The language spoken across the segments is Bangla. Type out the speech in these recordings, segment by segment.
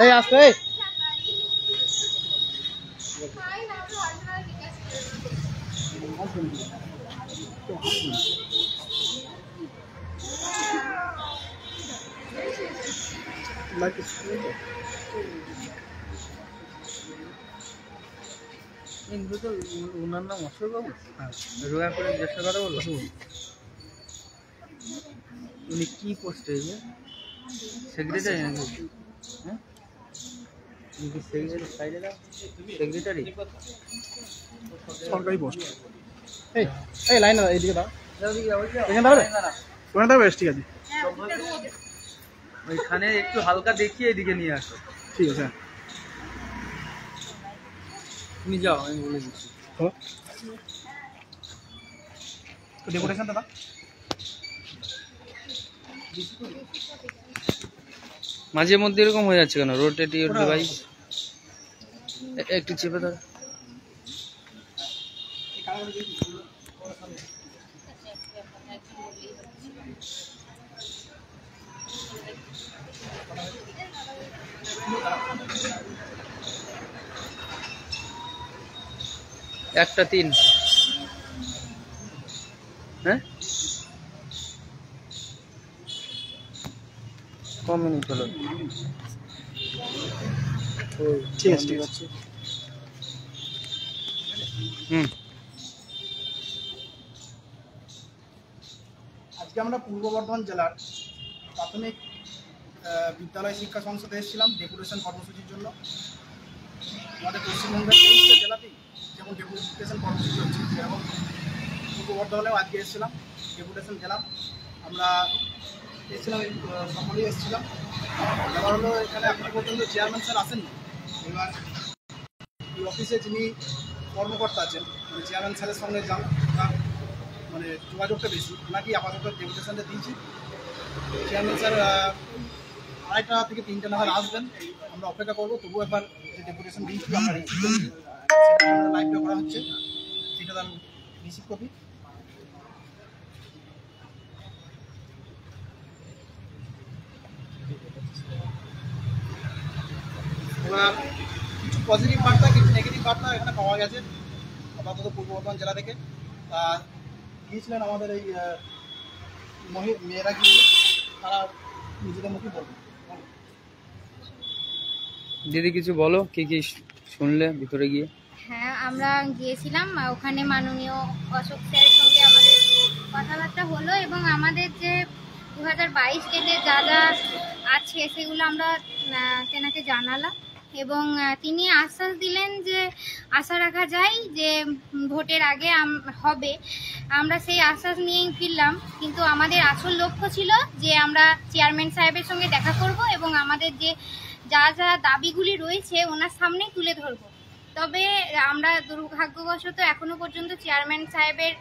এই আসতে কিন্তু তো ওনার নাম অশোকবাবু। হ্যাঁ, রোগা করে জিজ্ঞাসা কথা বললো। উনি কি পোস্টে সেক্রেটারি নাকি? হ্যাঁ, সেক্রেটারি সরকারি পোস্ট। এই এই লাইন এইদিকে দাও, এখানে দাঁড়াবে, ওখানে দাঁড়াবে, ঠিক আছে। ওইখানে একটু হালকা দেখিয়ে এদিকে নিয়ে আসো। ঠিক আছে, তুমি যাও, আমি বলে দিচ্ছি। ডেকোরেশনটা দাও। মাঝে মধ্যে এরকম হয়ে যাচ্ছে কেন? রোটেট ইউর ডিভাইস, একটু চেপে ধরো। একটা 3, হ্যাঁ কম মিনিট হলো। ঠিক আছে, ঠিক আছে। আজকে আমরা পূর্ব বর্ধমান জেলার প্রাথমিক বিদ্যালয় শিক্ষা সংসদে এসেছিলাম ডেপুটেশন কর্মসূচির জন্য। আমাদের পশ্চিমবঙ্গের 23টা জেলাতেই যেমন ডেপুটেশন কর্মসূচি হচ্ছে, যেমন পূর্ব বর্ধমানেও আজকে এসেছিলাম, ডেপুটেশন গেলাম। আমরা এসেছিলাম, সকলেই এসেছিলাম। এবার হলো এখানে এখনো পর্যন্ত চেয়ারম্যান স্যার আসেননি। এবার এই অফিসে যিনি কর্মকর্তা আছেন, চেয়ারম্যান স্যারের সঙ্গে মানে যোগাযোগটা বেশি, ওনাকেই আপাতত ডেপুটেশনটা দিয়েছি। চেয়ারম্যান স্যার 2:30 থেকে 3টে নাগাদ আসবেন, আমরা অপেক্ষা করবো। তবুও একবার যে ডেপুটেশন দিয়েছি আমরা রিসিভ করছি, সেটা লাইভটা করা হচ্ছে, সেটা তার রিসিভ কপি। এবার কিছু পজিটিভ বার্তা, কিছু নেগেটিভ বার্তা এখানে পাওয়া গেছে আপাতত পূর্ব বর্ধমান জেলা থেকে। গিয়েছিলেন আমাদের এই মেয়েরা গিয়ে, তারা নিজেদের মুখে বলবেন। দিদি কিছু বলো, কি কি শুনলে ভিতরে গিয়ে? হ্যাঁ, আমরা গিয়েছিলাম, ওখানে মাননীয় অশোক স্যারের সঙ্গে আমাদের কথাবার্তা হলো এবং আমাদের যে 2022 ডেটে যা যা আছে সেগুলো আমরা তেনাকে জানালাম এবং তিনি আশ্বাস দিলেন যে আশা রাখা যায় যে ভোটের আগে হবে। আমরা সেই আশ্বাস নিয়েই ফিরলাম, কিন্তু আমাদের আসল লক্ষ্য ছিল যে আমরা চেয়ারম্যান সাহেবের সঙ্গে দেখা করব এবং আমাদের যে যা যা দাবিগুলি রয়েছে ওনার সামনেই তুলে ধরবো। তবে আমরা দুর্ভাগ্যবশত এখনো পর্যন্ত চেয়ারম্যান সাহেবের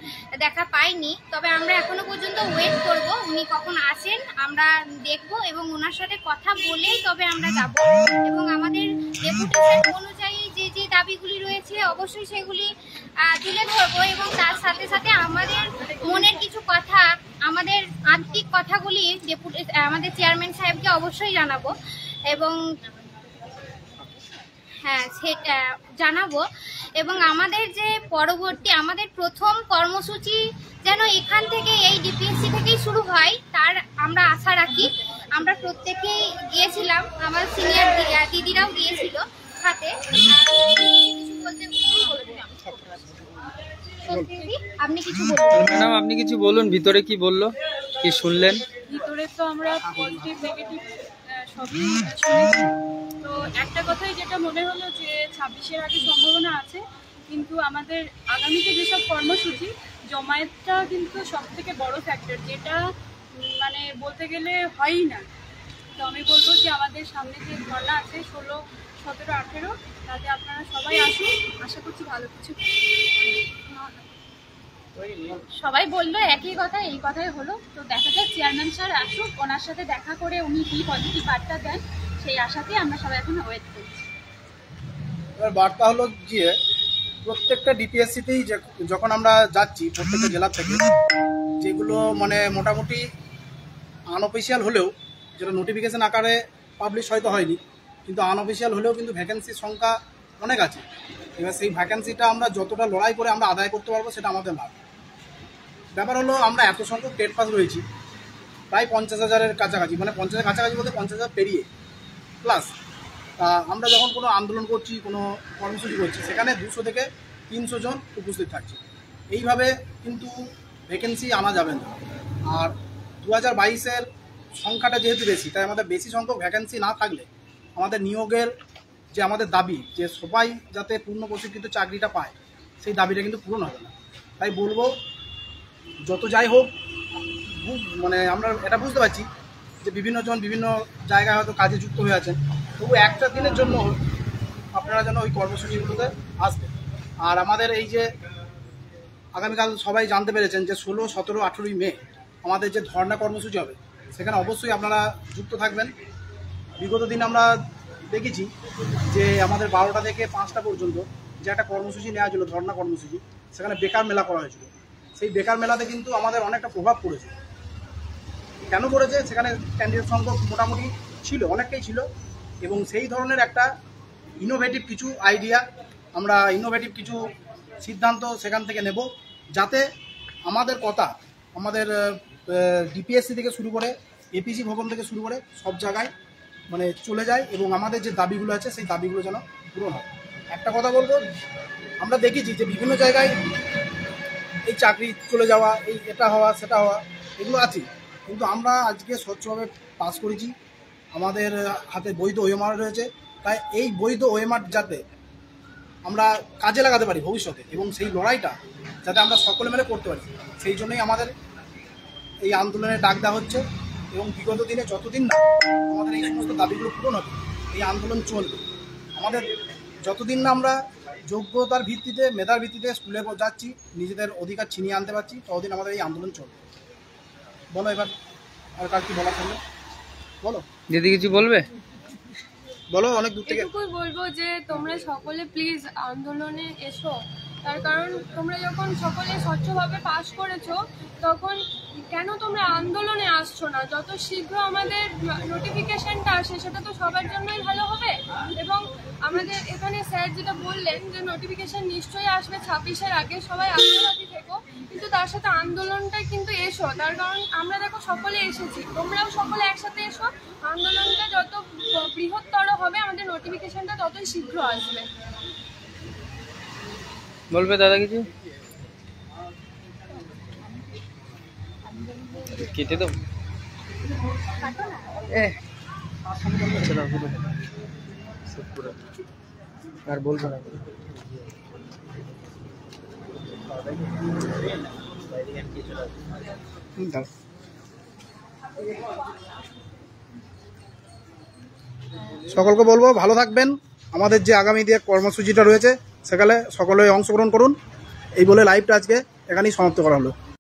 দেখা পাইনি। তবে আমরা এখনো পর্যন্ত ওয়েট করব, উনি কখন আসেন আমরা দেখব এবং ওনার সাথে কথা বলেই তবে আমরা যাব এবং আমাদের ডেপুটেশন অনুযায়ী যে যে দাবিগুলি রয়েছে অবশ্যই সেগুলি তুলে ধরবো এবং তার সাথে সাথে আমাদের মনের কিছু কথা, আমাদের আত্মিক কথাগুলি আমাদের চেয়ারম্যান সাহেবকে অবশ্যই জানাবো এবং হ্যাঁ সেটা জানাবো। এবং আমাদের যে পরবর্তী আমাদের প্রথম কর্মসূচি যেন এখান থেকে এই ডিপিএসসি থেকেই শুরু হয় তার আমরা আশা রাখি। আমরা প্রত্যেকেই গিয়েছিলাম, আমার সিনিয়র দিদিরাও গিয়েছিল সাথে। আপনি কিছু বলুন ম্যাডাম, আপনি কিছু বলুন, ভিতরে কি বললো, কি শুনলেন? ভিতরে তো আমরা পজিটিভ নেগেটিভ সবই শুনেছি। তো একটা কথাই যেটা মনে হলো যে 26-এর আগে সম্ভাবনা আছে, কিন্তু আমাদের আগামীতে যেসব কর্মসূচি জমায়েতটা কিন্তু সব থেকে বড় ফ্যাক্টর, যেটা মানে বলতে গেলে হয়ই না। তো আমি বলবো যে আমাদের সামনে যে ধর্না আছে 16, 17, 18, তাতে আপনারা সবাই আসুন, আশা করছি ভালো কিছু। সবাই বললো একই কথা, এই কথাই হলো। তো দেখা যাক চেয়ারম্যান স্যার আসুক, ওনার সাথে দেখা করে উনি কি পজিটিভ বার্তা দেন সেই আশাতেই আমরা সবাই এখন ওয়েট করছি। এবার বার্তা হলো গিয়ে প্রত্যেকটা ডিপিএসসিতেই যখন আমরা যাচ্ছি প্রত্যেকটা জেলা থেকে, যেগুলো মানে মোটামুটি আনঅফিসিয়াল হলেও যেটা নোটিফিকেশন আকারে পাবলিশ হয়তো হয়নি, কিন্তু আনঅফিসিয়াল হলেও কিন্তু ভ্যাকেন্সির সংখ্যা অনেক আছে। এবার সেই ভ্যাকেন্সিটা আমরা যতটা লড়াই করে আমরা আদায় করতে পারবো সেটা আমাদের লাভ। ব্যাপার হলো আমরা এত সংখ্যক টেট পাস রয়েছি, প্রায় 50,000-এর কাছাকাছি, মানে 50,000 কাছাকাছি বলতে 50,000 পেরিয়ে প্লাস। আমরা যখন কোনো আন্দোলন করছি, কোনো কর্মসূচি করছি, সেখানে 200 থেকে 300 জন উপস্থিত থাকছে। এইভাবে কিন্তু ভ্যাকেন্সি আনা যাবে না। আর 2022-এর সংখ্যাটা যেহেতু বেশি, তাই আমাদের বেশি সংখ্যক ভ্যাকেন্সি না থাকলে আমাদের নিয়োগের যে আমাদের দাবি, যে সবাই যাতে পূর্ণ প্রশিক্ষিত চাকরিটা পায়, সেই দাবিটা কিন্তু পূরণ হবে না। তাই বলবো, যত যাই হোক, মানে আমরা এটা বুঝতে পারছি যে বিভিন্ন জন বিভিন্ন জায়গায় হয়তো কাজে যুক্ত হয়ে আছেন, তবু একটা দিনের জন্য আপনারা যেন ওই কর্মসূচিগুলোতে আসবেন। আর আমাদের এই যে আগামীকাল সবাই জানতে পেরেছেন যে 16, 17, 18 মে আমাদের যে ধর্ণা কর্মসূচি হবে, সেখানে অবশ্যই আপনারা যুক্ত থাকবেন। বিগত দিন আমরা দেখেছি যে আমাদের 12টা থেকে 5টা পর্যন্ত যে একটা কর্মসূচি নেওয়া ছিল, ধর্ণা কর্মসূচি, সেখানে বেকার মেলা করা হয়েছিল। সেই বেকার মেলাতে কিন্তু আমাদের অনেকটা প্রভাব পড়েছে। কেন করেছে? সেখানে ক্যান্ডিডেট সংখ্যক মোটামুটি ছিল, অনেকটাই ছিল, এবং সেই ধরনের একটা ইনোভেটিভ কিছু আইডিয়া, আমরা ইনোভেটিভ কিছু সিদ্ধান্ত সেখান থেকে নেব, যাতে আমাদের কথা আমাদের ডিপিএসসি থেকে শুরু করে এপিসি ভবন থেকে শুরু করে সব জায়গায় মানে চলে যায়, এবং আমাদের যে দাবিগুলো আছে সেই দাবিগুলো যেন পূরণ হয়। একটা কথা বলবো, আমরা দেখেছি যে বিভিন্ন জায়গায় এই চাকরি চলে যাওয়া, এই এটা হওয়া সেটা হওয়া, এগুলো আছে, কিন্তু আমরা আজকে স্বচ্ছভাবে পাস করেছি, আমাদের হাতে বৈধ ওএমআর রয়েছে। তাই এই বৈধ ওএমআর যাতে আমরা কাজে লাগাতে পারি ভবিষ্যতে, এবং সেই লড়াইটা যাতে আমরা সকলে মিলে করতে পারি, সেই জন্যই আমাদের এই আন্দোলনের ডাক দেওয়া হচ্ছে। এবং বিগত দিনে যতদিন না আমাদের এই সমস্ত দাবিগুলো পূরণ হবে, এই আন্দোলন চলবে। আমাদের যতদিন না আমরা যোগ্যতার ভিত্তিতে, মেধার ভিত্তিতে স্কুলে যাচ্ছি, নিজেদের অধিকার ছিনিয়ে আনতে পারছি, ততদিন আমাদের এই আন্দোলন চলবে। বলো এবার আর কার কি বলার থাকবে বলো। দিদি কিছু বলবে? বলো, অনেক দূর থেকে। এটুকুই বলবো যে তোমরা সকলে প্লিজ আন্দোলনে এসো। তার কারণ তোমরা যখন সকলে স্বচ্ছভাবে পাস করেছো, তখন কেন তোমরা আন্দোলনে আসছো না? যত শীঘ্র আমাদের নোটিফিকেশনটা আসে, সেটা তো সবার জন্যই ভালো হবে। এবং আমাদের এখানে স্যার যেটা বললেন যে নোটিফিকেশন নিশ্চয়ই আসবে 26-এর আগে, সবাই আশাবাদী থেকো, কিন্তু তার সাথে আন্দোলনটা কিন্তু এসো। তার কারণ আমরা দেখো সকলে এসেছি, তোমরাও সকলে একসাথে এসো। আন্দোলনটা যত বৃহত্তর হবে, আমাদের নোটিফিকেশনটা ততই শীঘ্র আসবে। বলবে দাদা কিছু? কেটে দাও। আর বলবো না। সকলকে বলবো ভালো থাকবেন। আমাদের যে আগামী দিয়ে কর্মসূচিটা রয়েছে সেখানে সকলে অংশগ্রহণ করুন। এই বলে লাইভটা আজকে এখানেই সমাপ্ত করা হলো।